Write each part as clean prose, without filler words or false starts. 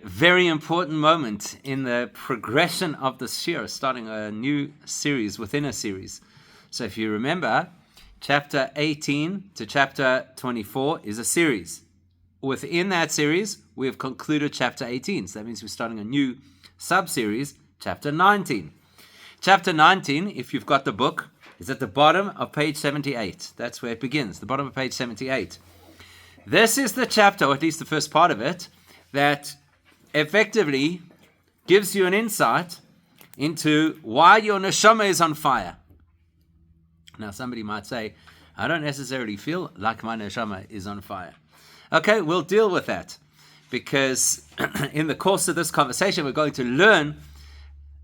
Very important moment in the progression of this year, starting a new series within a series. So if you remember, chapter 18 to chapter 24 is a series. Within that series, we have concluded chapter 18. So that means we're starting a new sub-series, chapter 19. Chapter 19, if you've got the book, is at the bottom of page 78. That's where it begins, the bottom of page 78. This is the chapter, or at least the first part of it, that effectively gives you an insight into why your neshama is on fire. Now, somebody might say, I don't necessarily feel like my neshama is on fire. Okay, we'll deal with that, because in the course of this conversation, we're going to learn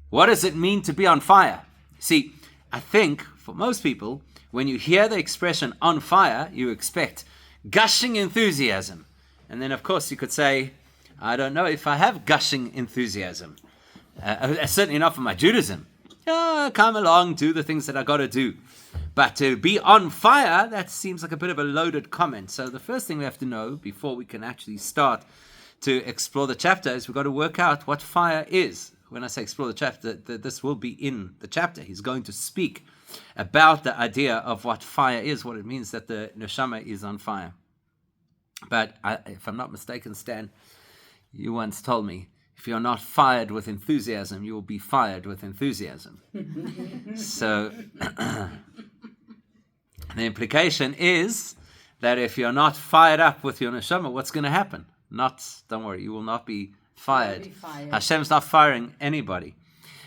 what does it mean to be on fire. See, I think for most people, when you hear the expression on fire, you expect gushing enthusiasm. And then, of course, you could say, I don't know if I have gushing enthusiasm. Certainly not for my Judaism. Come along, do the things that I got to do. But to be on fire, that seems like a bit of a loaded comment. So the first thing we have to know before we can actually start to explore the chapter is we've got to work out what fire is. When I say explore the chapter, this will be in the chapter. He's going to speak about the idea of what fire is, what it means that the neshama is on fire. But if I'm not mistaken, Stan, you once told me, if you're not fired with enthusiasm, you will be fired with enthusiasm. So the implication is that if you're not fired up with your neshama, what's going to happen? Don't worry, you will not be fired. Hashem's not firing anybody.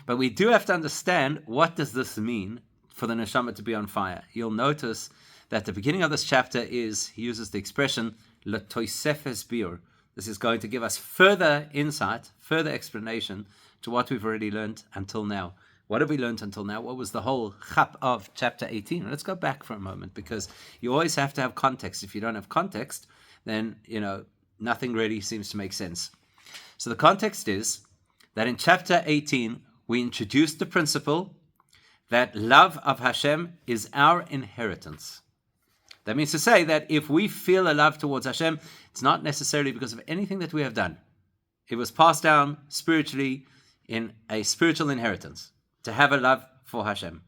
But we do have to understand, what does this mean for the neshama to be on fire? You'll notice that the beginning of this chapter he uses the expression, L'toisefes biur. This is going to give us further insight, further explanation to what we've already learned until now. What have we learned until now? What was the whole chap of chapter 18? Let's go back for a moment, because you always have to have context. If you don't have context, then, nothing really seems to make sense. So the context is that in chapter 18, we introduced the principle that love of Hashem is our inheritance. That means to say that if we feel a love towards Hashem, it's not necessarily because of anything that we have done. It was passed down spiritually in a spiritual inheritance, to have a love for Hashem.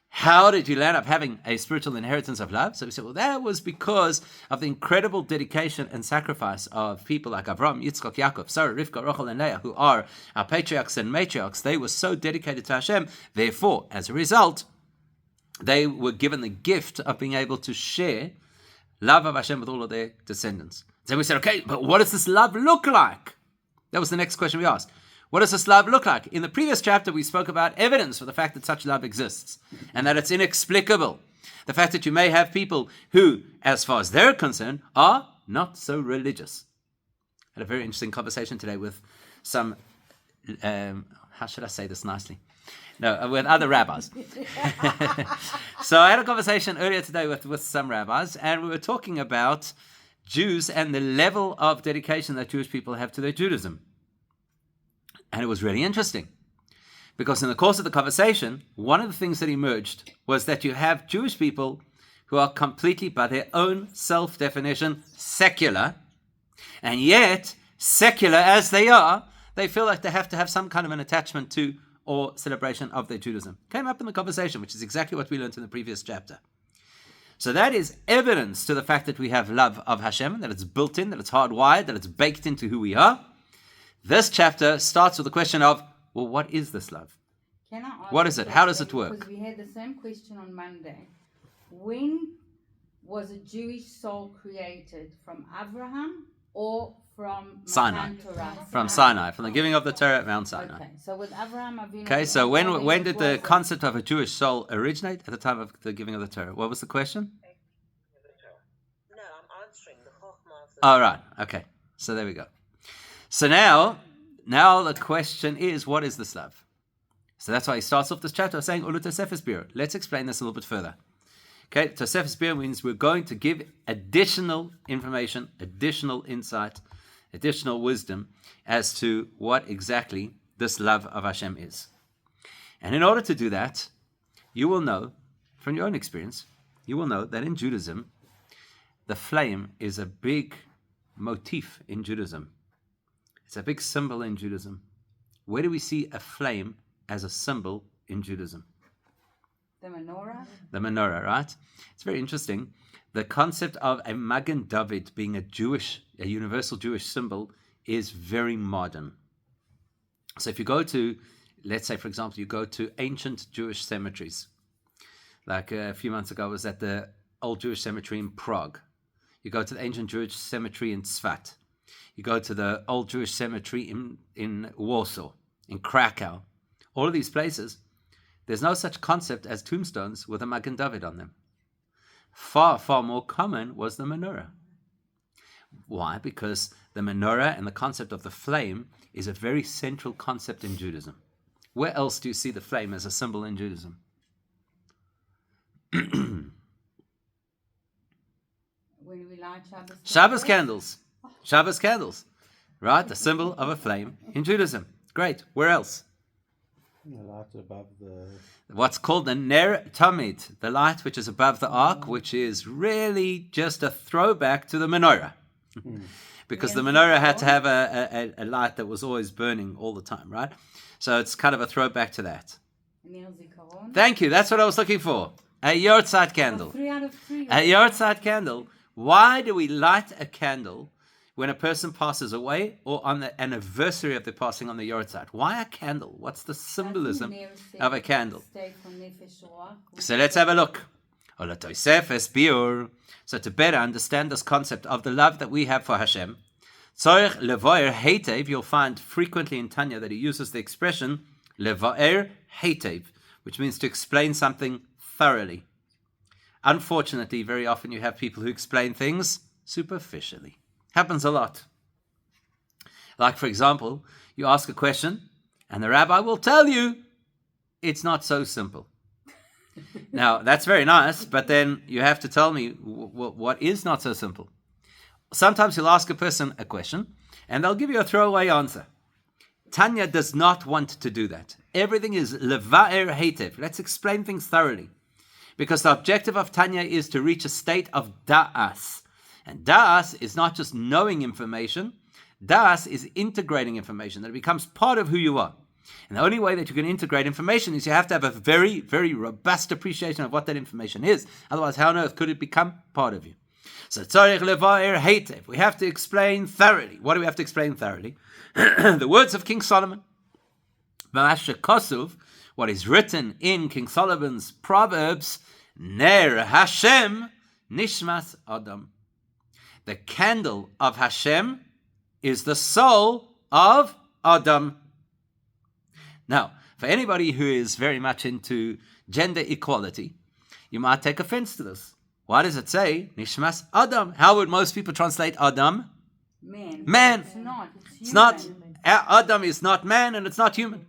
How did you land up having a spiritual inheritance of love? So we said, well, that was because of the incredible dedication and sacrifice of people like Avraham, Yitzchak, Yaakov, Sarah, Rivka, Rachel, and Leah, who are our patriarchs and matriarchs. They were so dedicated to Hashem. Therefore, as a result, they were given the gift of being able to share love of Hashem with all of their descendants. So we said, okay, but what does this love look like? That was the next question we asked. What does this love look like? In the previous chapter, we spoke about evidence for the fact that such love exists and that it's inexplicable. The fact that you may have people who, as far as they're concerned, are not so religious. I had a very interesting conversation today with some, how should I say this nicely? No, with other rabbis. So I had a conversation earlier today with some rabbis, and we were talking about Jews and the level of dedication that Jewish people have to their Judaism. And it was really interesting, because in the course of the conversation, one of the things that emerged was that you have Jewish people who are completely, by their own self-definition, secular, and yet, secular as they are, they feel like they have to have some kind of an attachment to or celebration of their Judaism. Came up in the conversation, which is exactly what we learned in the previous chapter. So that is evidence to the fact that we have love of Hashem, that it's built in, that it's hardwired, that it's baked into who we are. This chapter starts with the question of, well, what is this love? Can I ask what is it? How does it work? Because we had the same question on Monday. When was a Jewish soul created? From Abraham or from Sinai? Torah? From Sinai, from the giving of the Torah at Mount Sinai. Okay, so with Abraham, okay, so when did the concept of a Jewish soul originate? At the time of the giving of the Torah. What was the question? No, I'm answering the Chochmah. Oh, right. Okay. So there we go. So now the question is, what is this love? So that's why he starts off this chapter saying, Ulu Tosefes Bir. Let's explain this a little bit further. Okay, Tosefes Bir means we're going to give additional information, additional insight, additional wisdom as to what exactly this love of Hashem is. And in order to do that, you will know, from your own experience, you will know that in Judaism, the flame is a big motif in Judaism. It's a big symbol in Judaism. Where do we see a flame as a symbol in Judaism? The menorah? The menorah, right? It's very interesting. The concept of a Magen David being a universal Jewish symbol is very modern. So if you go to, let's say, for example, you go to ancient Jewish cemeteries. Like a few months ago, I was at the old Jewish cemetery in Prague. You go to the ancient Jewish cemetery in Tzfat. You go to the old Jewish cemetery in Warsaw, in Krakow. All of these places, there's no such concept as tombstones with a Magen David on them. Far, far more common was the menorah. Why? Because the menorah and the concept of the flame is a very central concept in Judaism. Where else do you see the flame as a symbol in Judaism? When we light Shabbos candles. Shabbos candles. Right? The symbol of a flame in Judaism. Great. Where else? The light above the... What's called the Ner Tamid, the light which is above the ark, which is really just a throwback to the menorah. Because the menorah had to have a light that was always burning all the time, right? So it's kind of a throwback to that. Thank you. That's what I was looking for. A Yortzeit candle. 3 out of 3. A Yortzeit candle. Why do we light a candle when a person passes away or on the anniversary of the passing on the Yortzeit? Why a candle? What's the symbolism of a candle? So let's have a look. So to better understand this concept of the love that we have for Hashem, you'll find frequently in Tanya that he uses the expression levaer heitev, which means to explain something thoroughly. Unfortunately, very often you have people who explain things superficially. Happens a lot. Like, for example, you ask a question and the rabbi will tell you it's not so simple. Now, that's very nice, but then you have to tell me what is not so simple. Sometimes you'll ask a person a question and they'll give you a throwaway answer. Tanya does not want to do that. Everything is levaer heitev. Let's explain things thoroughly. Because the objective of Tanya is to reach a state of da'as. And da'as is not just knowing information. Da'as is integrating information, that it becomes part of who you are. And the only way that you can integrate information is you have to have a very, very robust appreciation of what that information is. Otherwise, how on earth could it become part of you? So, tzarich levaer heitev. We have to explain thoroughly. What do we have to explain thoroughly? The words of King Solomon. What is written in King Solomon's Proverbs, Ner Hashem Nishmas Adam. The candle of Hashem is the soul of Adam. Now, for anybody who is very much into gender equality, you might take offense to this. Why does it say Nishmas Adam? How would most people translate Adam? Man. It's not. Adam is not man and it's not human.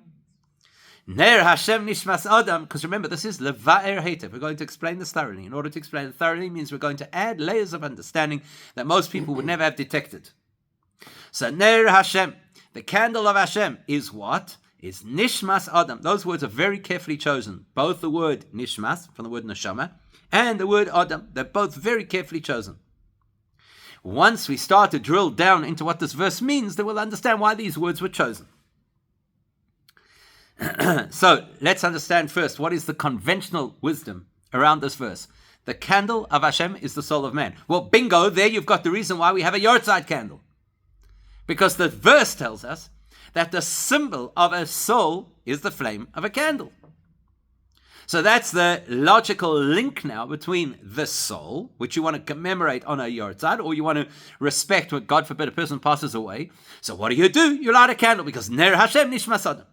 Ner Hashem Nishmas Adam, because remember, this is levaer heitev. We're going to explain this thoroughly. In order to explain it thoroughly means we're going to add layers of understanding that most people would never have detected. So Ner Hashem, the candle of Hashem, is what? Is Nishmas Adam. Those words are very carefully chosen. Both the word Nishmas, from the word Neshama, and the word Adam. They're both very carefully chosen. Once we start to drill down into what this verse means, then we'll understand why these words were chosen. So let's understand first what is the conventional wisdom around this verse. The candle of Hashem is the soul of man. Well, bingo, there you've got the reason why we have a Yortzeit candle. Because the verse tells us that the symbol of a soul is the flame of a candle. So that's the logical link now between the soul, which you want to commemorate on a Yortzeit, or you want to respect when, God forbid, a person passes away. So what do? You light a candle because Ner Hashem Nishmas Adam.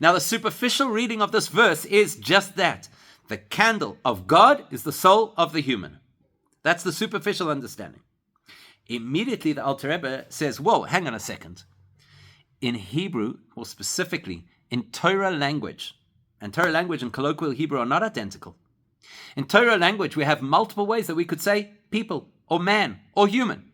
Now, the superficial reading of this verse is just that. The candle of God is the soul of the human. That's the superficial understanding. Immediately, the Alter Rebbe says, whoa, hang on a second. In Hebrew, more specifically, in Torah language, and Torah language and colloquial Hebrew are not identical. In Torah language, we have multiple ways that we could say people, or man, or human.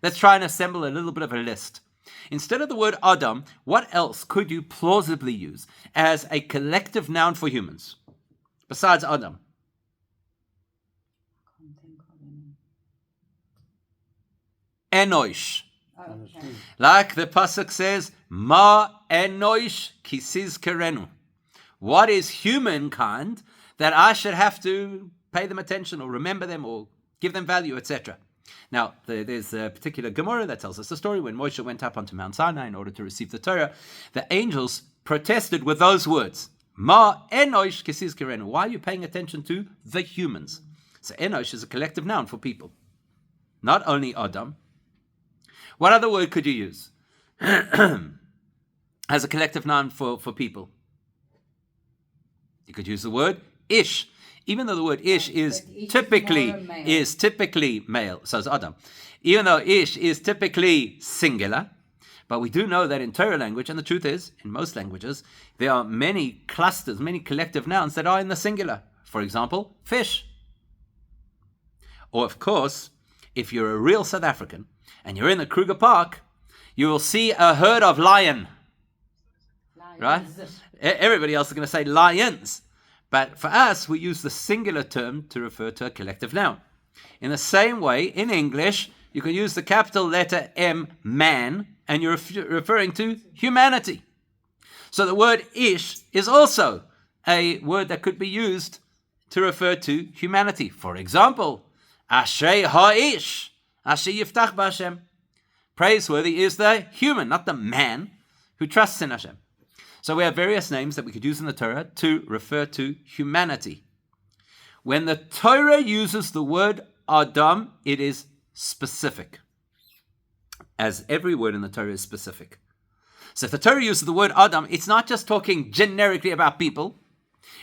Let's try and assemble a little bit of a list. Instead of the word Adam, what else could you plausibly use as a collective noun for humans, besides Adam? Enosh. Okay. Like the pasuk says, Ma enoish kisiz kerenu. What is humankind that I should have to pay them attention or remember them or give them value, etc. Now, there's a particular Gemara that tells us the story when Moshe went up onto Mount Sinai in order to receive the Torah. The angels protested with those words, Ma enosh kisiz kerenu. Why are you paying attention to the humans? So enosh is a collective noun for people, not only Adam. What other word could you use as a collective noun for people? You could use the word ish, even though the word ish is typically male. So is Adam. Even though ish is typically singular, but we do know that in Torah language, and the truth is, in most languages, there are many clusters, many collective nouns that are in the singular. For example, fish. Or of course, if you're a real South African and you're in the Kruger Park, you will see a herd of lions. Right? Everybody else is going to say lions. But for us, we use the singular term to refer to a collective noun. In the same way, in English, you can use the capital letter M, man, and you're referring to humanity. So the word ish is also a word that could be used to refer to humanity. For example, Ashrei ha'ish, asher yiftach b'Hashem. Praiseworthy is the human, not the man, who trusts in Hashem. So we have various names that we could use in the Torah to refer to humanity. When the Torah uses the word Adam, it is specific, as every word in the Torah is specific. So if the Torah uses the word Adam, it's not just talking generically about people.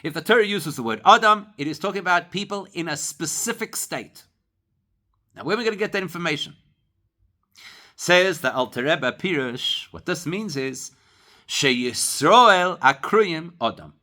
If the Torah uses the word Adam, it is talking about people in a specific state. Now, where are we going to get that information? Says the Alter Rebbe Pirush, what this means is, Sheyisrael akruyim Adam.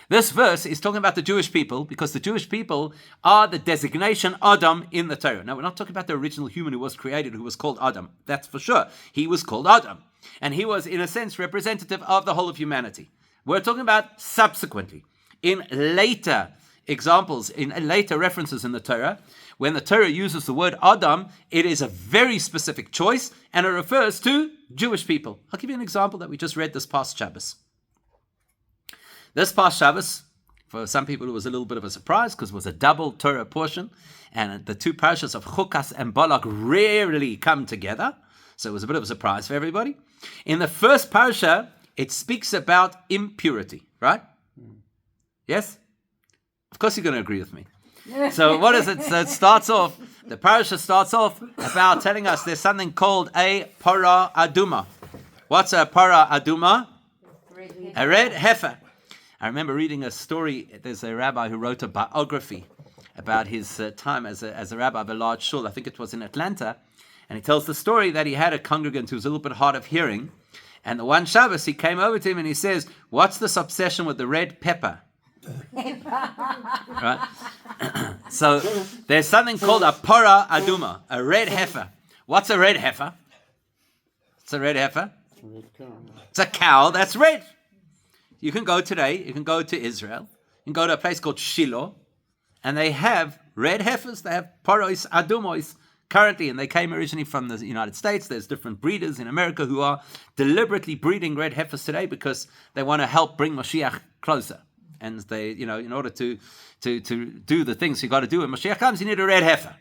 This verse is talking about the Jewish people because the Jewish people are the designation Adam in the Torah. Now, we're not talking about the original human who was created, who was called Adam. That's for sure. He was called Adam. And he was, in a sense, representative of the whole of humanity. We're talking about subsequently, in later examples, in later references in the Torah, when the Torah uses the word Adam, it is a very specific choice, and it refers to Jewish people. I'll give you an example that we just read this past Shabbos. This past Shabbos, for some people it was a little bit of a surprise because it was a double Torah portion, and the two parashas of Chukas and Balak rarely come together, so it was a bit of a surprise for everybody. In the first parasha, it speaks about impurity, right? Yes? Of course you're going to agree with me. So what is it? So it starts off, the parasha starts off about telling us there's something called a para aduma. What's a para aduma? A red heifer. I remember reading a story. There's a rabbi who wrote a biography about his time as a rabbi of a large shul. I think it was in Atlanta. And he tells the story that he had a congregant who was a little bit hard of hearing. And the one Shabbos, he came over to him and he says, what's this obsession with the red pepper? Right? So there's something called a para aduma, a red heifer. What's a red heifer? It's a red heifer. It's a cow that's red. You can go today, you can go to Israel, you can go to a place called Shiloh, and they have red heifers, they have paros adumos currently, and they came originally from the United States. There's different breeders in America who are deliberately breeding red heifers today because they want to help bring Mashiach closer. And they, in order to do the things you got to do when Mashiach comes, you need a red heifer.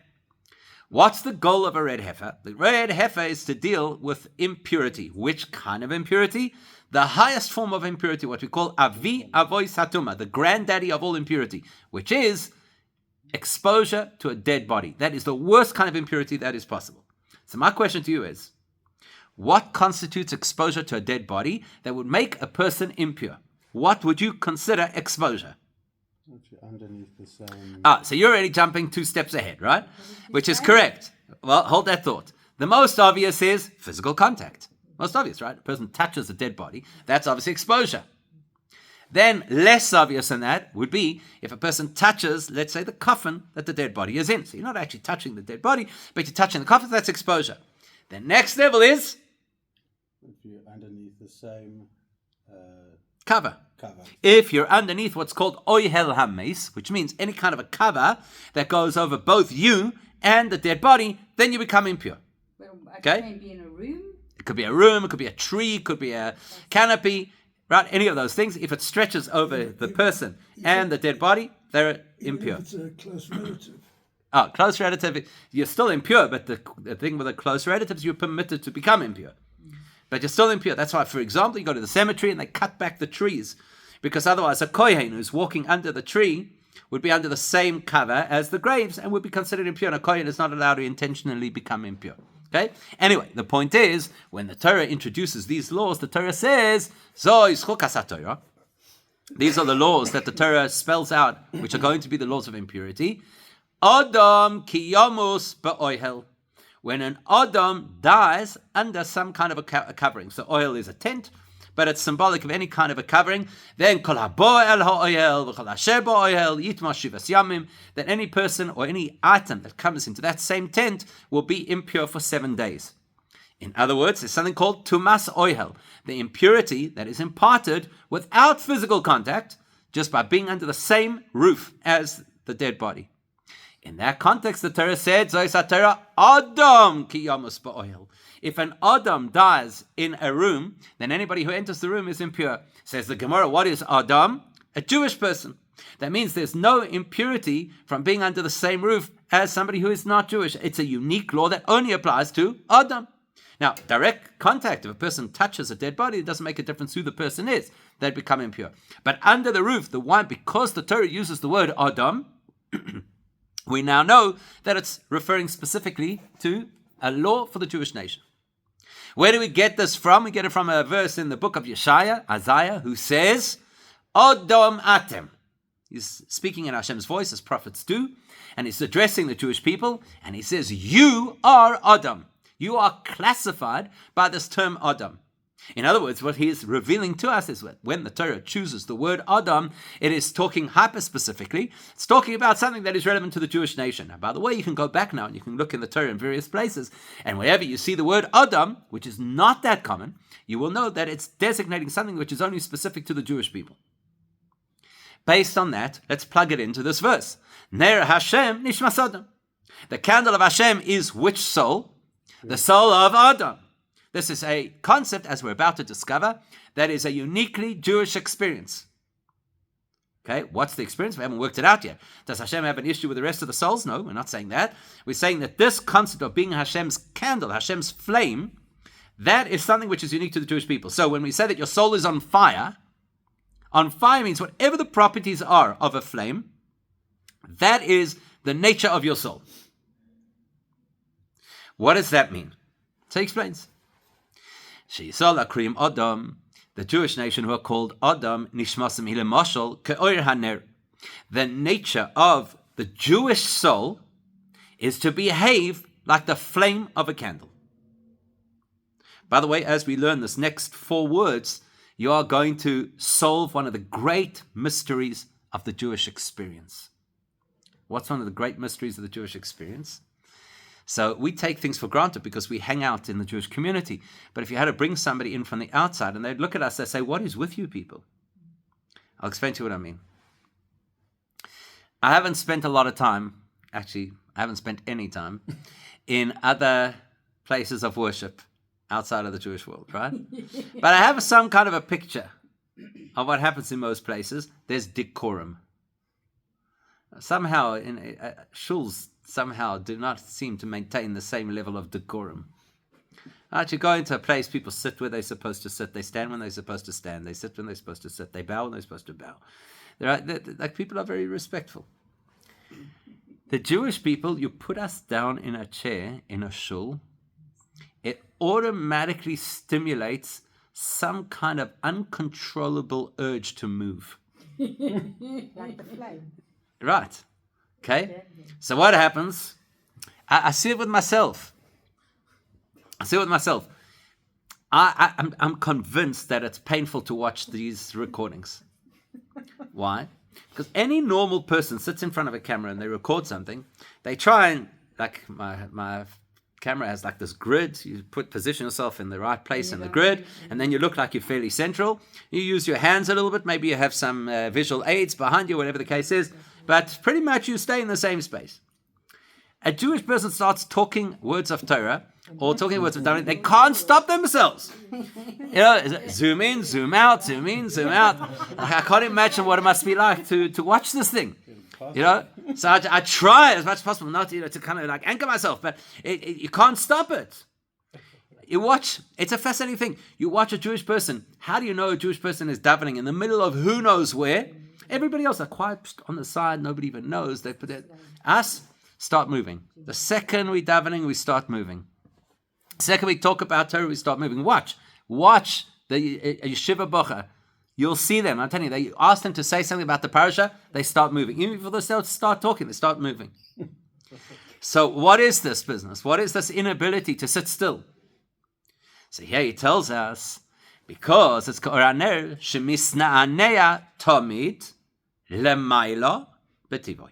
What's the goal of a red heifer? The red heifer is to deal with impurity. Which kind of impurity? The highest form of impurity, what we call avi avoy satuma, the granddaddy of all impurity, which is exposure to a dead body. That is the worst kind of impurity that is possible. So my question to you is, what constitutes exposure to a dead body that would make a person impure? What would you consider exposure? Underneath the same. So you're already jumping 2 steps ahead, right? Which is correct. Well, hold that thought. The most obvious is physical contact. Most obvious, right? A person touches a dead body. That's obviously exposure. Then, less obvious than that would be if a person touches, let's say, the coffin that the dead body is in. So you're not actually touching the dead body, but you're touching the coffin, that's exposure. The next level is If you're underneath the same cover. cover. If you're underneath what's called oihel hames, which means any kind of a cover that goes over both you and the dead body, then you become impure. It Okay? can be in a room. It could be a room, it could be a tree, it could be a canopy, right? Any of those things. If it stretches over the person and the dead body, they're impure. If it's a close relative. Oh, close relative, you're still impure, but the thing with the close relatives, you're permitted to become impure. But you're still impure. That's why, for example, you go to the cemetery and they cut back the trees, because otherwise a kohen who's walking under the tree would be under the same cover as the graves and would be considered impure. And a kohen is not allowed to intentionally become impure. Okay? Anyway, the point is, when the Torah introduces these laws, the Torah says, Zoi zchukas haTorah. These are the laws that the Torah spells out, which are going to be the laws of impurity. Adam ki yamus ba'ohel. When an Adam dies under some kind of a covering. So oil is a tent, but it's symbolic of any kind of a covering. Then kol habo el ha'ohel v'kol asher ba'ohel yitma shivas yamim. That any person or any item that comes into that same tent will be impure for 7 days. In other words, there's something called tumas oihel, the impurity that is imparted without physical contact, just by being under the same roof as the dead body. In that context, the Torah said, Adam ki yamus ba'ohel. If an Adam dies in a room, then anybody who enters the room is impure. Says the Gemara, what is Adam? A Jewish person. That means there's no impurity from being under the same roof as somebody who is not Jewish. It's a unique law that only applies to Adam. Now, direct contact, if a person touches a dead body, it doesn't make a difference who the person is. They'd become impure. But under the roof, the one, because the Torah uses the word Adam, we now know that it's referring specifically to a law for the Jewish nation. Where do we get this from? We get it from a verse in the book of Isaiah, who says, Adam atem. He's speaking in Hashem's voice, as prophets do, and he's addressing the Jewish people, and he says, you are Adam. You are classified by this term Adam. In other words, what he is revealing to us is that when the Torah chooses the word Adam, it is talking hyper-specifically. It's talking about something that is relevant to the Jewish nation. Now, by the way, you can go back now and you can look in the Torah in various places, and wherever you see the word Adam, which is not that common, you will know that it's designating something which is only specific to the Jewish people. Based on that, let's plug it into this verse. Ner Hashem nishmas Adam. The candle of Hashem is which soul? The soul of Adam. This is a concept, as we're about to discover, that is a uniquely Jewish experience. Okay, what's the experience? We haven't worked it out yet. Does Hashem have an issue with the rest of the souls? No, we're not saying that. We're saying that this concept of being Hashem's candle, Hashem's flame, that is something which is unique to the Jewish people. So when we say that your soul is on fire means whatever the properties are of a flame, that is the nature of your soul. What does that mean? So he explains. Adam, the Jewish nation who are called Adam, Nishmasim Hilemashal, Ke'oir Haner. The nature of the Jewish soul is to behave like the flame of a candle. By the way, as we learn this next 4 words, you are going to solve one of the great mysteries of the Jewish experience. What's one of the great mysteries of the Jewish experience? So we take things for granted because we hang out in the Jewish community. But if you had to bring somebody in from the outside and they'd look at us, they'd say, what is with you people? I'll explain to you what I mean. I haven't spent a lot of time, actually, I haven't spent any time in other places of worship outside of the Jewish world, right? But I have some kind of a picture of what happens in most places. There's decorum. Somehow, in shuls somehow do not seem to maintain the same level of decorum. Right, you go into a place, people sit where they're supposed to sit, they stand when they're supposed to stand, they sit when they're supposed to sit, they bow when they're supposed to bow. Like people are very respectful. The Jewish people, you put us down in a chair in a shul, it automatically stimulates some kind of uncontrollable urge to move. Like the flame. Right. Okay? So what happens? I see it with myself. I'm convinced that it's painful to watch these recordings. Why? Because any normal person sits in front of a camera and they record something, they try and, like my camera has like this grid, you position yourself in the right place in the grid, and then you look like you're fairly central. You use your hands a little bit, maybe you have some visual aids behind you, whatever the case is, but pretty much you stay in the same space. a Jewish person starts talking words of Torah or talking words of davening, they can't stop themselves. Zoom in, zoom out, zoom in, zoom out. I can't imagine what it must be like to watch this thing. So I try as much as possible not to kind of like anchor myself, but you can't stop it. You watch, it's a fascinating thing. You watch a Jewish person. How do you know a Jewish person is davening in the middle of who knows where? Everybody else are quiet on the side. Nobody even knows. They put it. Us start moving. The second we davening, we start moving. The second we talk about Torah, we start moving. Watch the yeshiva bocha. You'll see them. I'm telling you, they ask them to say something about the parasha, they start moving. Even before they start talking, they start moving. So what is this business? What is this inability to sit still? So here he tells us, because it's Koraner shemisna'anea tomid lemaila betivoy.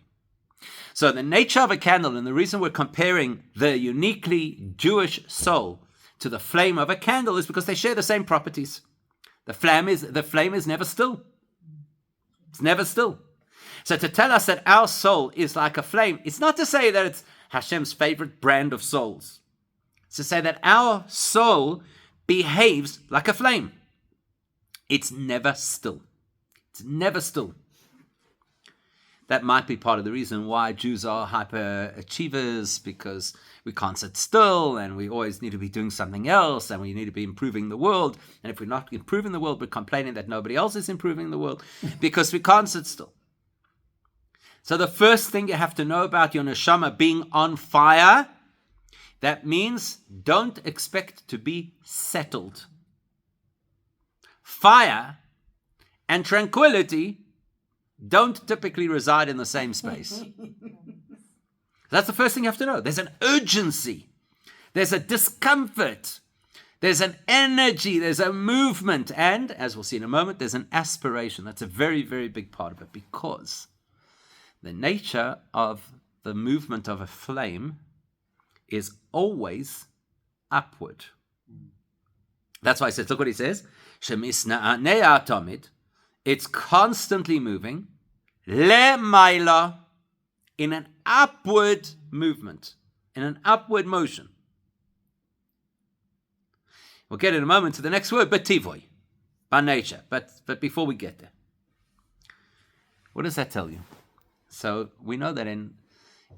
So the nature of a candle, and the reason we're comparing the uniquely Jewish soul to the flame of a candle is because they share the same properties. The flame is never still. It's never still. So to tell us that our soul is like a flame, it's not to say that it's Hashem's favorite brand of souls. It's to say that our soul behaves like a flame. It's never still. It's never still. That might be part of the reason why Jews are hyper-achievers, because we can't sit still and we always need to be doing something else and we need to be improving the world. And if we're not improving the world, we're complaining that nobody else is improving the world because we can't sit still. So the first thing you have to know about your neshama being on fire, that means don't expect to be settled. Fire and tranquility don't typically reside in the same space. That's the first thing you have to know. There's an urgency. There's a discomfort. There's an energy. There's a movement. And, as we'll see in a moment, there's an aspiration. That's a very, very big part of it, because the nature of the movement of a flame is always upward. That's why he says, look what he says. Shemisna'anei atomid. It's constantly moving. Lemaila, in an upward movement, in an upward motion. We'll get in a moment to the next word, betivoy, by nature. But before we get there, what does that tell you? So we know that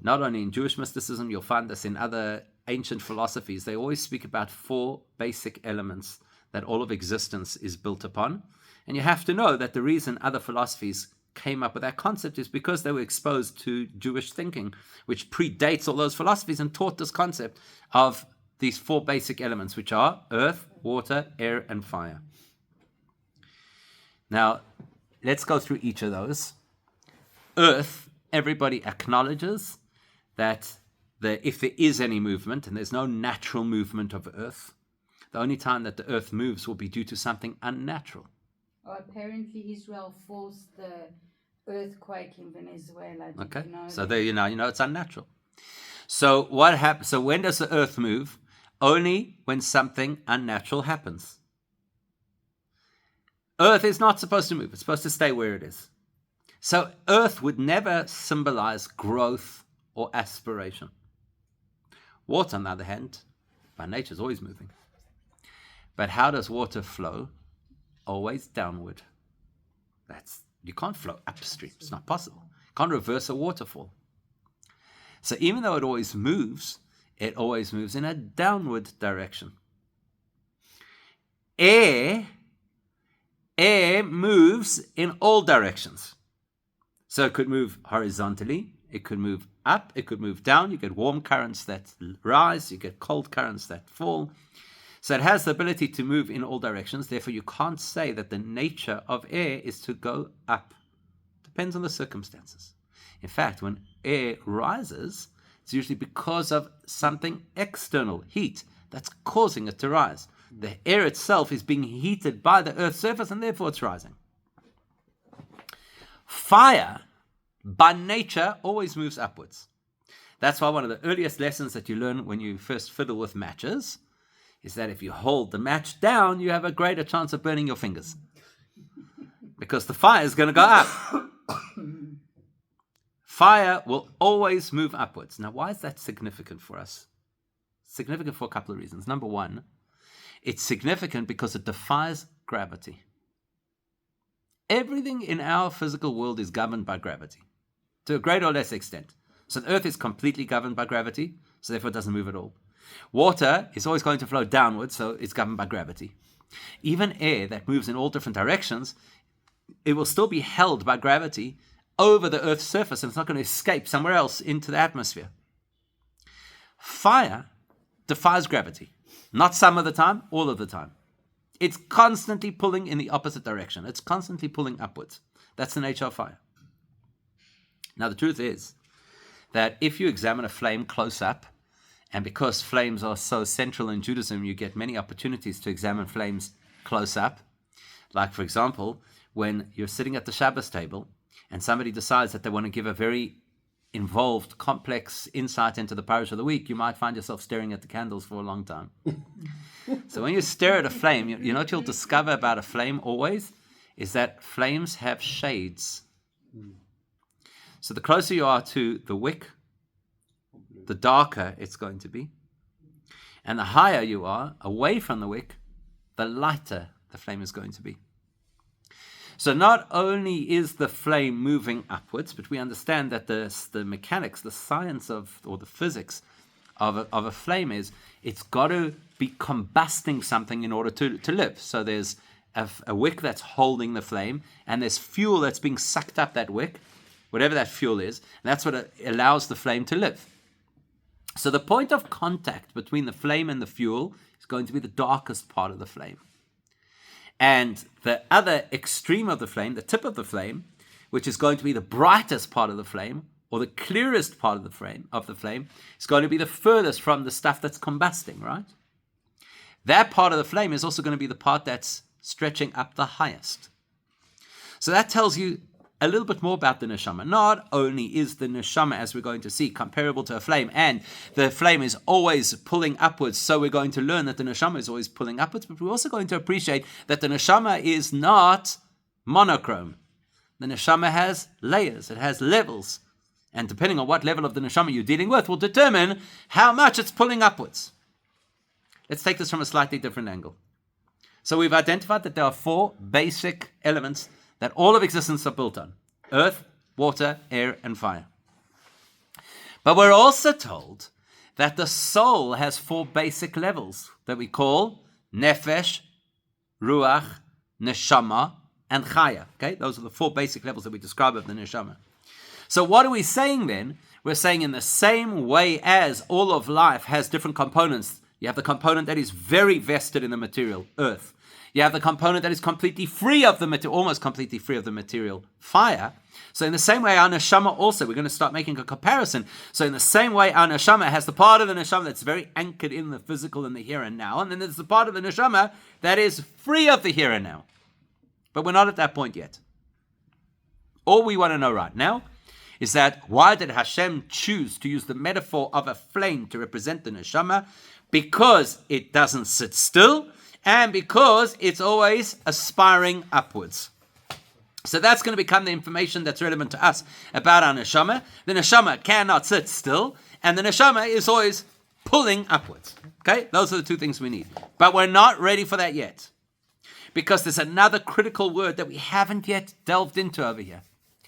not only in Jewish mysticism, you'll find this in other ancient philosophies. They always speak about 4 basic elements that all of existence is built upon. And you have to know that the reason other philosophies came up with that concept is because they were exposed to Jewish thinking, which predates all those philosophies and taught this concept of these 4 basic elements, which are earth, water, air, and fire. Now, let's go through each of those. Earth, everybody acknowledges that if there is any movement, and there's no natural movement of earth, the only time that the earth moves will be due to something unnatural. Apparently Israel forced the earthquake in Venezuela. Okay, you know so there you know it's unnatural. So what happens? So when does the earth move? Only when something unnatural happens. Earth is not supposed to move. It's supposed to stay where it is. So earth would never symbolize growth or aspiration. Water, on the other hand, by nature is always moving. But how does water flow? Always downward. You can't flow upstream. It's not possible. You can't reverse a waterfall. So even though it always moves in a downward direction. Air moves in all directions. So it could move horizontally, it could move up, it could move down. You get warm currents that rise, you get cold currents that fall. So it has the ability to move in all directions. Therefore, you can't say that the nature of air is to go up. Depends on the circumstances. In fact, when air rises, it's usually because of something external, heat, that's causing it to rise. The air itself is being heated by the Earth's surface, and therefore it's rising. Fire, by nature, always moves upwards. That's why one of the earliest lessons that you learn when you first fiddle with matches is that if you hold the match down, you have a greater chance of burning your fingers. Because the fire is going to go up. Fire will always move upwards. Now, why is that significant for us? Significant for a couple of reasons. Number one, it's significant because it defies gravity. Everything in our physical world is governed by gravity, to a greater or less extent. So the earth is completely governed by gravity, so therefore it doesn't move at all. Water is always going to flow downwards, so it's governed by gravity. Even air that moves in all different directions, it will still be held by gravity over the earth's surface, and it's not going to escape somewhere else into the atmosphere. Fire defies gravity. Not some of the time, all of the time. It's constantly pulling in the opposite direction. It's constantly pulling upwards. That's the nature of fire. Now, the truth is that if you examine a flame close up, and because flames are so central in Judaism, you get many opportunities to examine flames close up. Like, for example, when you're sitting at the Shabbos table and somebody decides that they want to give a very involved, complex insight into the parish of the week, you might find yourself staring at the candles for a long time. So when you stare at a flame, you know what you'll discover about a flame always? Is that flames have shades. So the closer you are to the wick, the darker it's going to be. And the higher you are away from the wick, the lighter the flame is going to be. So not only is the flame moving upwards, but we understand that the mechanics, the science of, or the physics of a flame is, it's got to be combusting something in order to live. So there's a wick that's holding the flame, and there's fuel that's being sucked up that wick, whatever that fuel is, and that's what allows the flame to live. So the point of contact between the flame and the fuel is going to be the darkest part of the flame. And the other extreme of the flame, the tip of the flame, which is going to be the brightest part of the flame, or the clearest part of the flame, is going to be the furthest from the stuff that's combusting, right? That part of the flame is also going to be the part that's stretching up the highest. So that tells you a little bit more about the neshama. Not only is the neshama, as we're going to see, comparable to a flame, and the flame is always pulling upwards, so we're going to learn that the neshama is always pulling upwards, but we're also going to appreciate that the neshama is not monochrome. The neshama has layers, it has levels, and depending on what level of the neshama you're dealing with will determine how much it's pulling upwards. Let's take this from a slightly different angle. So we've identified that there are 4 basic elements that all of existence are built on: earth, water, air, and fire. But we're also told that the soul has 4 basic levels that we call nefesh, ruach, neshama, and chaya. Okay, those are the 4 basic levels that we describe of the neshama. So what are we saying then? We're saying in the same way as all of life has different components. You have the component that is very vested in the material, earth. You have the component that is completely free of the material, almost completely free of the material, fire. So in the same way, our neshama also, we're going to start making a comparison. So in the same way, our neshama has the part of the neshama that's very anchored in the physical and the here and now. And then there's the part of the neshama that is free of the here and now. But we're not at that point yet. All we want to know right now is that why did Hashem choose to use the metaphor of a flame to represent the neshama? Because it doesn't sit still, and because it's always aspiring upwards. So that's going to become the information that's relevant to us about our neshama. The neshama cannot sit still, and the neshama is always pulling upwards. Okay, those are the 2 things we need. But we're not ready for that yet, because there's another critical word that we haven't yet delved into over here.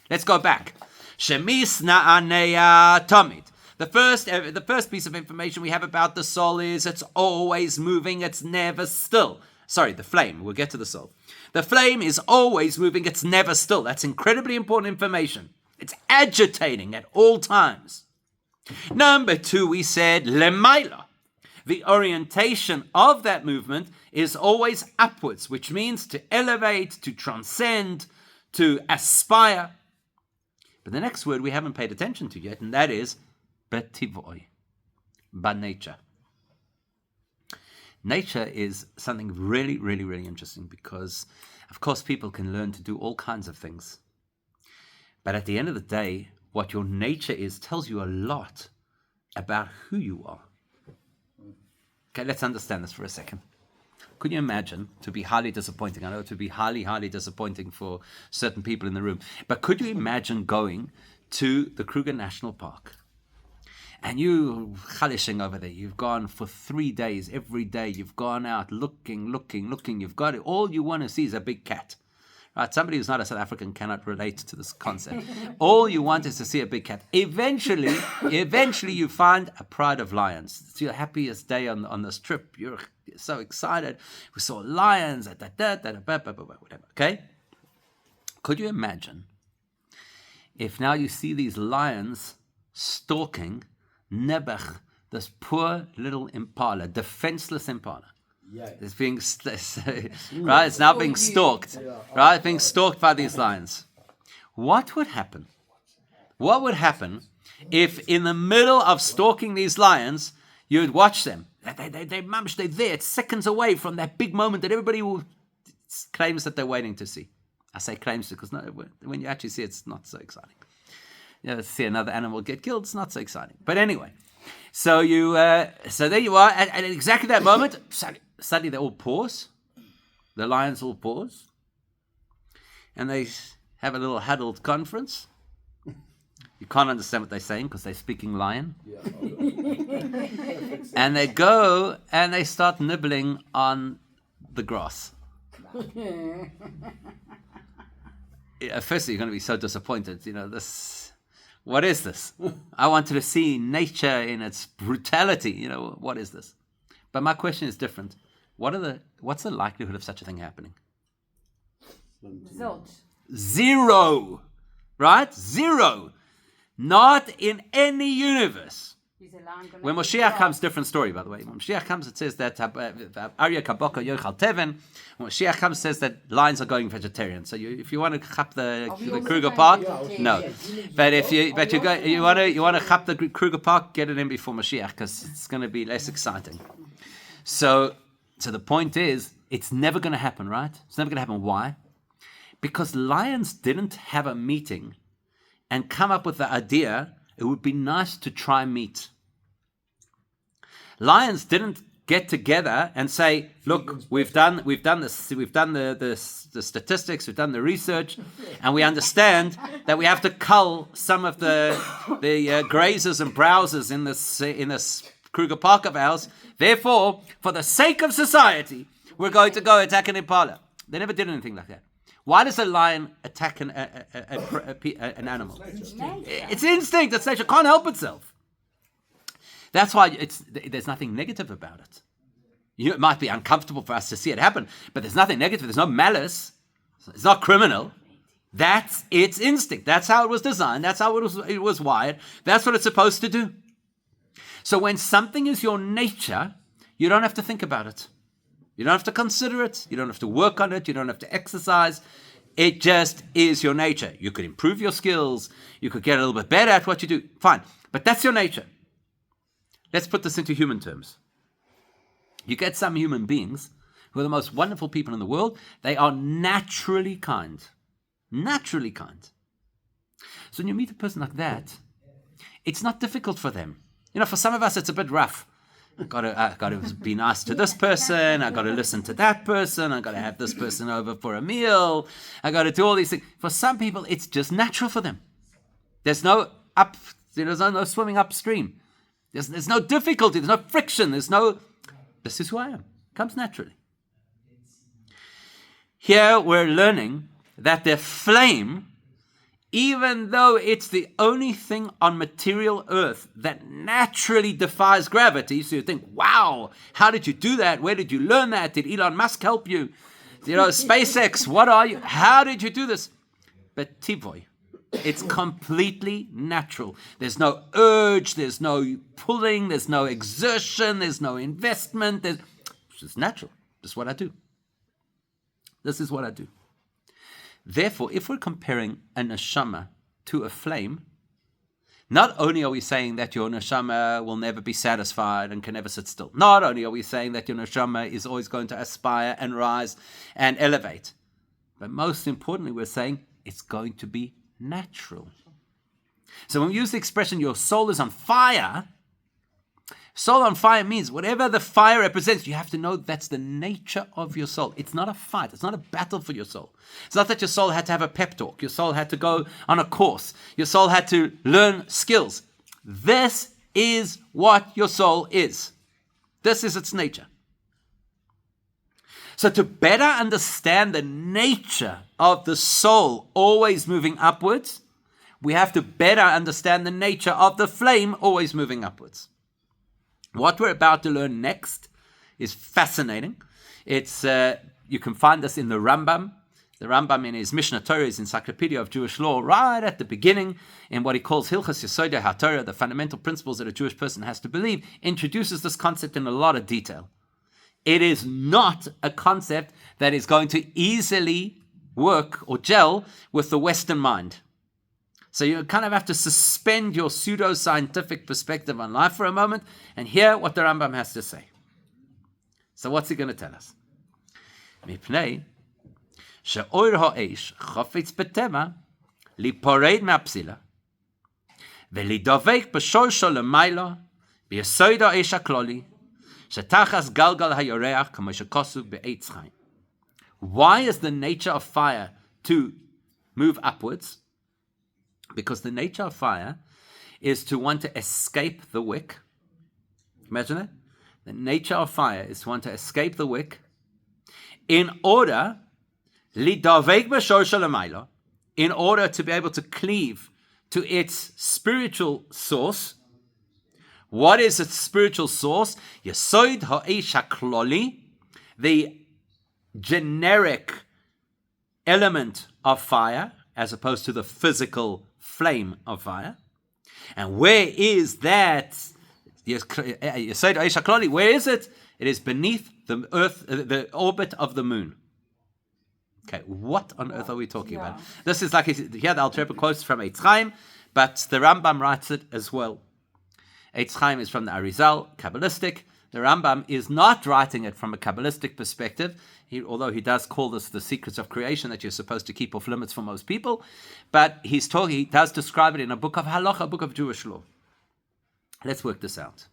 Let's go back. Shemis na'aneya tamid. The first piece of information we have about the soul is it's always moving, it's never still. Sorry, the flame. We'll get to the soul. The flame is always moving, it's never still. That's incredibly important information. It's agitating at all times. Number 2, we said lemaila. The orientation of that movement is always upwards, which means to elevate, to transcend, to aspire. But the next word we haven't paid attention to yet, and that is betivoi, by nature. Nature is something really, really, really interesting because, of course, people can learn to do all kinds of things. But at the end of the day, what your nature is tells you a lot about who you are. Okay, let's understand this for a second. Could you imagine, to be highly disappointing, I know it would be highly, highly disappointing for certain people in the room, but could you imagine going to the Kruger National Park. And you chalishing over there, you've gone for 3 days, every day, you've gone out looking, you've got it. All you want to see is a big cat. Right? Somebody who's not a South African cannot relate to this concept. All you want is to see a big cat. Eventually you find a pride of lions. It's your happiest day on this trip. You're so excited. We saw lions, whatever. Okay? Could you imagine if now you see these lions stalking Nebuch, this poor little impala, defenseless impala? It's being right. It's now being stalked, right? Being stalked by these lions. What would happen? What would happen if, in the middle of stalking these lions, you would watch them? They're there. It's seconds away from that big moment that everybody claims that they're waiting to see. I say claims because when you actually see it, it's not so exciting. You know, see another animal get killed, it's not so exciting. But anyway, so there you are at exactly that moment. Suddenly they all pause. The lions all pause. And they have a little huddled conference. You can't understand what they're saying because they're speaking lion. And they go and they start nibbling on the grass. Firstly, you're going to be so disappointed. You know, what is this? I wanted to see nature in its brutality. You know, what is this? But my question is different. What's the likelihood of such a thing happening? Zilch. 0. Right? 0. Not in any universe. When Moshiach comes, different story, by the way. When Moshiach comes, it says that Arya Kabaka Yochal Teven. When Moshiach comes, it says that lions are going vegetarian. So if you want to chap the Kruger Park, no. But if you want to chap the Kruger Park, get it in before Moshiach because it's going to be less exciting. So the point is, it's never going to happen, right? It's never going to happen. Why? Because lions didn't have a meeting and come up with the idea it would be nice to try meat. Lions didn't get together and say, "Look, we've done the statistics, we've done the research, and we understand that we have to cull some of the grazers and browsers in this Kruger Park of ours. Therefore, for the sake of society, we're going to go attack an impala." They never did anything like that. Why does a lion attack an animal? It's instinct. It's nature. It can't help itself. That's why there's nothing negative about it. It might be uncomfortable for us to see it happen, but there's nothing negative. There's no malice. It's not criminal. That's its instinct. That's how it was designed. That's how it was wired. That's what it's supposed to do. So when something is your nature, you don't have to think about it. You don't have to consider it. You don't have to work on it. You don't have to exercise. It just is your nature. You could improve your skills. You could get a little bit better at what you do. Fine. But that's your nature. Let's put this into human terms. You get some human beings who are the most wonderful people in the world. They are naturally kind. Naturally kind. So when you meet a person like that, it's not difficult for them. You know, for some of us, it's a bit rough. I got to be nice to this person. I got to listen to that person. I got to have this person over for a meal. I got to do all these things. For some people, it's just natural for them. There's no swimming upstream. There's no difficulty. There's no friction. This is who I am. It comes naturally. Here we're learning that the flame, even though it's the only thing on material earth that naturally defies gravity, so you think, wow, how did you do that? Where did you learn that? Did Elon Musk help you? You know, SpaceX, what are you? How did you do this? But Tivoy, it's completely natural. There's no urge, there's no pulling, there's no exertion, there's no investment. It's just natural. This is what I do. This is what I do. Therefore, if we're comparing a neshama to a flame, not only are we saying that your neshama will never be satisfied and can never sit still, not only are we saying that your neshama is always going to aspire and rise and elevate, but most importantly, we're saying it's going to be natural. So when we use the expression, your soul is on fire, Soul on fire means whatever the fire represents, you have to know that's the nature of your soul. It's not a fight. It's not a battle for your soul. It's not that your soul had to have a pep talk. Your soul had to go on a course. Your soul had to learn skills. This is what your soul is. This is its nature. So to better understand the nature of the soul always moving upwards, we have to better understand the nature of the flame always moving upwards. What we're about to learn next is fascinating. It's you can find this in the Rambam. The Rambam in his Mishnah Torah, his Encyclopedia of Jewish Law, right at the beginning, in what he calls Hilchas Yesodei HaTorah, the fundamental principles that a Jewish person has to believe, introduces this concept in a lot of detail. It is not a concept that is going to easily work or gel with the Western mind. So you kind of have to suspend your pseudo-scientific perspective on life for a moment and hear what the Rambam has to say. So what's he going to tell us? Mipnei she'or ha'esh chafetz b'tema lipored me'apsila ve'lidovek b'shosho l'maylo b'yesod ha'esh ha'kloli she'tachas galgal ha'yoreach k'mo she'kosu be'etz chaim. Why is the nature of fire to move upwards? Because the nature of fire is to want to escape the wick. Imagine that. The nature of fire is to want to escape the wick in order to be able to cleave to its spiritual source. What is its spiritual source? Yesod ha'esh ha'kloli, the generic element of fire, as opposed to the physical flame of fire. And where is that? Yesod ha'esh ha'kloli, where is it? It is beneath the earth, the orbit of the moon. Okay, what on earth are we talking about? This is like, here the Alter Rebbe quotes from Eitz Chaim, but the Rambam writes it as well. Eitz Chaim is from the Arizal, Kabbalistic. The Rambam is not writing it from a Kabbalistic perspective, although he does call this the secrets of creation that you're supposed to keep off limits for most people. But he does describe it in a book of Halacha, a book of Jewish law. Let's work this out.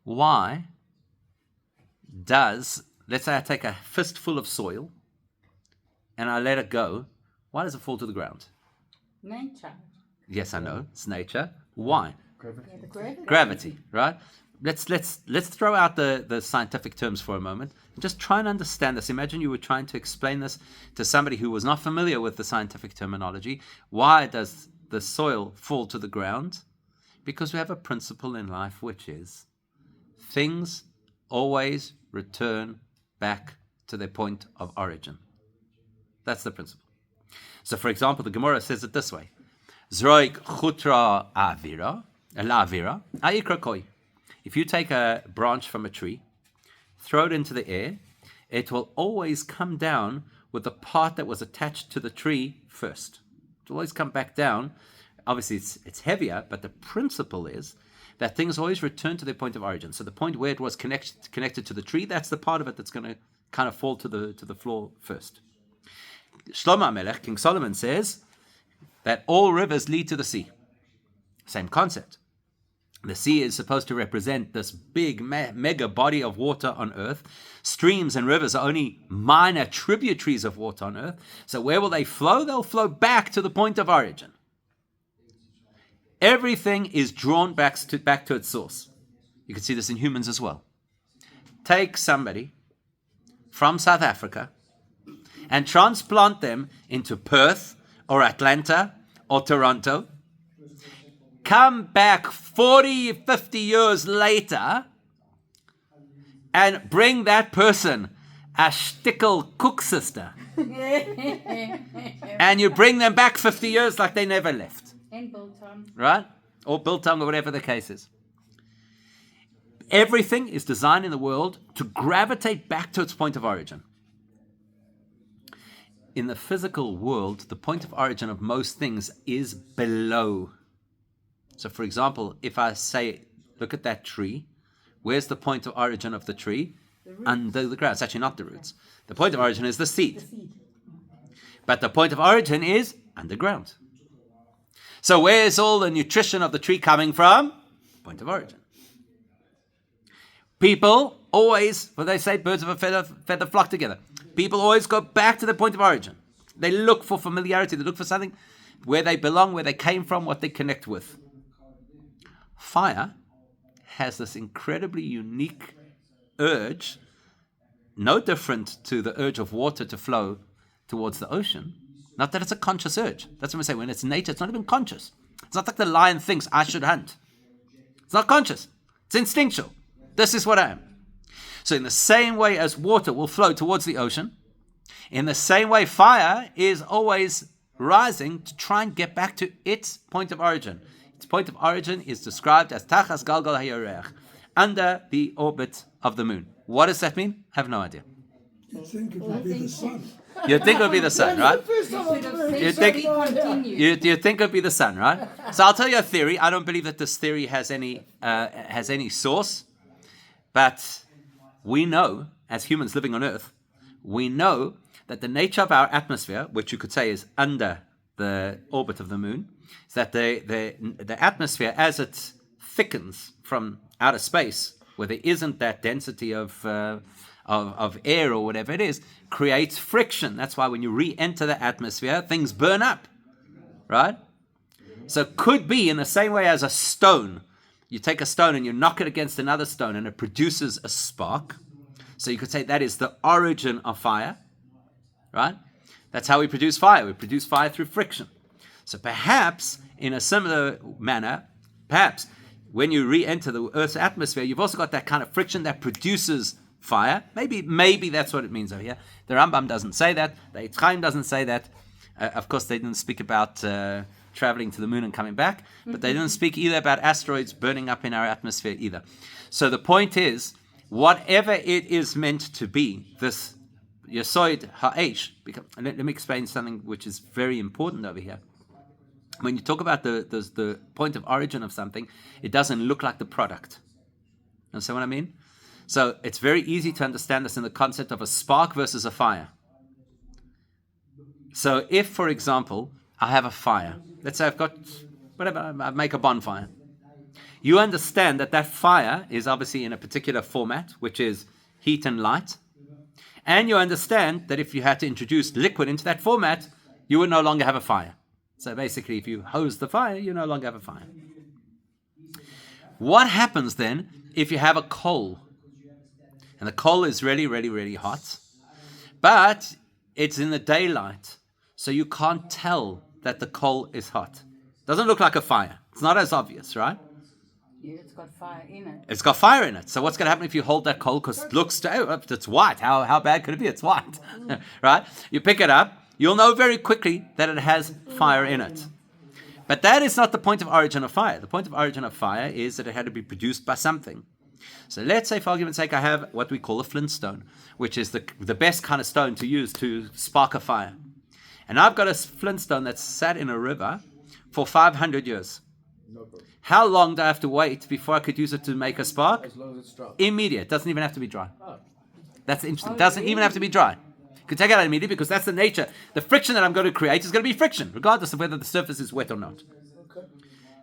Why does, let's say I take a fistful of soil and I let it go, why does it fall to the ground? Nature. Yes, I know, it's nature. Why? Gravity. Yeah, the gravity. Gravity, right? Let's throw out the scientific terms for a moment and just try and understand this. Imagine you were trying to explain this to somebody who was not familiar with the scientific terminology. Why does the soil fall to the ground? Because we have a principle in life, which is things always return back to their point of origin. That's the principle. So, for example, the Gemara says it this way: Zroik chutra avira, la'avira, ha'ikra koi. If you take a branch from a tree, throw it into the air, it will always come down with the part that was attached to the tree first. It will always come back down. Obviously, it's heavier, but the principle is that things always return to their point of origin. So the point where it was connected to the tree, that's the part of it that's going to kind of fall to the floor first. Shlomo HaMelech, King Solomon, says that all rivers lead to the sea. Same concept. The sea is supposed to represent this big mega body of water on earth. Streams and rivers are only minor tributaries of water on earth. So where will they flow? They'll flow back to the point of origin. Everything is drawn back to its source. You can see this in humans as well. Take somebody from South Africa and transplant them into Perth or Atlanta or Toronto. Come back 40, 50 years later and bring that person a shtickle cook sister. And you bring them back 50 years like they never left. In Biltong. Right? Or Biltong or whatever the case is. Everything is designed in the world to gravitate back to its point of origin. In the physical world, the point of origin of most things is below. So, for example, if I say, look at that tree, where's the point of origin of the tree? Under the ground. It's actually not the roots. The point of origin is the seed. But the point of origin is underground. So where's all the nutrition of the tree coming from? Point of origin. People always, what they say, birds of a feather flock together. People always go back to the point of origin. They look for familiarity. They look for something where they belong, where they came from, what they connect with. Fire has this incredibly unique urge, no different to the urge of water to flow towards the ocean. Not that it's a conscious urge. That's what we say. When it's nature, it's not even conscious. It's not like the lion thinks, I should hunt. It's not conscious. It's instinctual. This is what I am. So in the same way as water will flow towards the ocean, in the same way fire is always rising to try and get back to its point of origin. Its point of origin is described as Tachas Galgal HaYarech, under the orbit of the moon. What does that mean? I have no idea. You think it would be the sun. You think it would be the sun, right? You think You think it would be the sun, right? So I'll tell you a theory. I don't believe that this theory has any source, but we know, as humans living on Earth, we know that the nature of our atmosphere, which you could say is under the orbit of the moon, is that the atmosphere, as it thickens from outer space, where there isn't that density of air or whatever it is, creates friction. That's why when you re-enter the atmosphere, things burn up, right? So it could be in the same way as a stone. You take a stone and you knock it against another stone and it produces a spark. So you could say that is the origin of fire, right? That's how we produce fire. We produce fire through friction. So perhaps in a similar manner, perhaps when you re-enter the Earth's atmosphere, you've also got that kind of friction that produces fire. Maybe that's what it means over here. The Rambam doesn't say that. The Eitz Chaim doesn't say that. Of course, they didn't speak about traveling to the moon and coming back, but they didn't speak either about asteroids burning up in our atmosphere either. So the point is, whatever it is meant to be, this Yesoid Ha'esh, let me explain something which is very important over here. When you talk about the point of origin of something, it doesn't look like the product. Understand what I mean? So it's very easy to understand this in the concept of a spark versus a fire. So if, for example, I have a fire, let's say I've got, whatever, I make a bonfire. You understand that that fire is obviously in a particular format, which is heat and light. And you understand that if you had to introduce liquid into that format, you would no longer have a fire. So basically, if you hose the fire, you no longer have a fire. What happens then if you have a coal? And the coal is really, really, really hot. But it's in the daylight, so you can't tell that the coal is hot. Doesn't look like a fire. It's not as obvious, right? Yeah, it's got fire in it. It's got fire in it. So what's going to happen if you hold that coal? Because it looks, it's white. How bad could it be? It's white, right? You pick it up. You'll know very quickly that it has fire in it. But that is not the point of origin of fire. The point of origin of fire is that it had to be produced by something. So let's say, for argument's sake, I have what we call a flintstone, which is the best kind of stone to use to spark a fire. And I've got a flintstone that's sat in a river for 500 years. No problem. How long do I have to wait before I could use it to make a spark? As long as it's strong. Immediate. Doesn't even have to be dry. Oh. That's interesting. Doesn't even have to be dry. You can take it out immediately because that's the nature. The friction that I'm going to create is going to be friction, regardless of whether the surface is wet or not. Okay.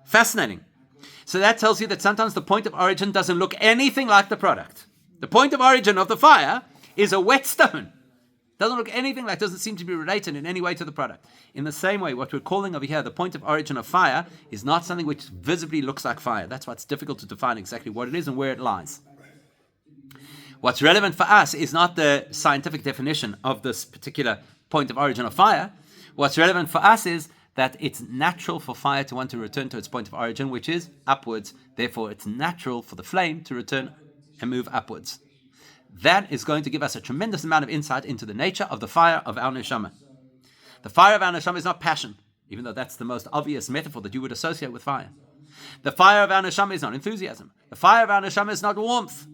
Fascinating. So that tells you that sometimes the point of origin doesn't look anything like the product. The point of origin of the fire is a wet stone. Doesn't look anything like, doesn't seem to be related in any way to the product. In the same way, what we're calling over here, the point of origin of fire, is not something which visibly looks like fire. That's why it's difficult to define exactly what it is and where it lies. What's relevant for us is not the scientific definition of this particular point of origin of fire. What's relevant for us is that it's natural for fire to want to return to its point of origin, which is upwards. Therefore, it's natural for the flame to return and move upwards. That is going to give us a tremendous amount of insight into the nature of the fire of our neshama. The fire of our neshama is not passion, even though that's the most obvious metaphor that you would associate with fire. The fire of our neshama is not enthusiasm. The fire of our neshama is not warmth.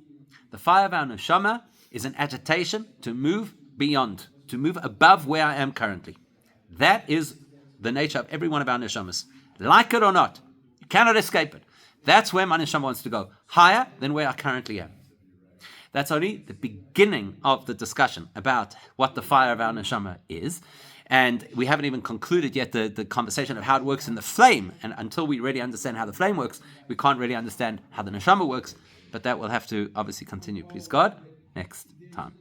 The fire of our neshama is an agitation to move beyond, to move above where I am currently. That is the nature of every one of our neshamas. Like it or not, you cannot escape it. That's where my neshama wants to go, higher than where I currently am. That's only the beginning of the discussion about what the fire of our neshama is. And we haven't even concluded yet the conversation of how it works in the flame. And until we really understand how the flame works, we can't really understand how the neshama works. But that will have to obviously continue. Please God, next time.